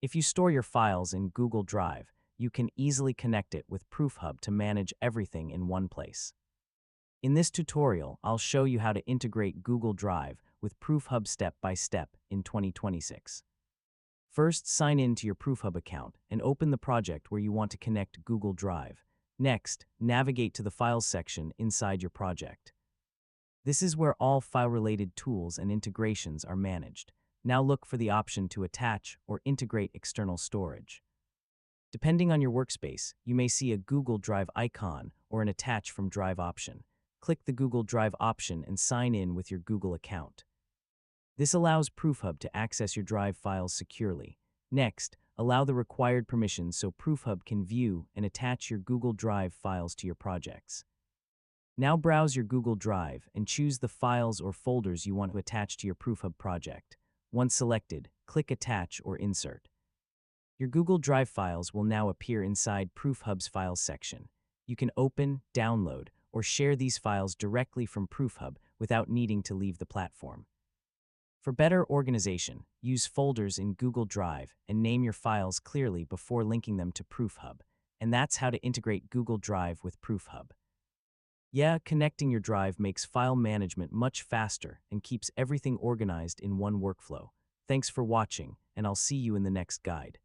If you store your files in Google Drive, you can easily connect it with ProofHub to manage everything in one place. In this tutorial, I'll show you how to integrate Google Drive with ProofHub step by step in 2026. First, sign in to your ProofHub account and open the project where you want to connect Google Drive. Next, navigate to the Files section inside your project. This is where all file-related tools and integrations are managed. Now look for the option to attach or integrate external storage. Depending on your workspace, you may see a Google Drive icon or an Attach from Drive option. Click the Google Drive option and sign in with your Google account. This allows ProofHub to access your Drive files securely. Next, allow the required permissions so ProofHub can view and attach your Google Drive files to your projects. Now browse your Google Drive and choose the files or folders you want to attach to your ProofHub project. Once selected, click Attach or Insert. Your Google Drive files will now appear inside ProofHub's Files section. You can open, download, or share these files directly from ProofHub without needing to leave the platform. For better organization, use folders in Google Drive and name your files clearly before linking them to ProofHub. And that's how to integrate Google Drive with ProofHub. Yeah, connecting your Drive makes file management much faster and keeps everything organized in one workflow. Thanks for watching, and I'll see you in the next guide.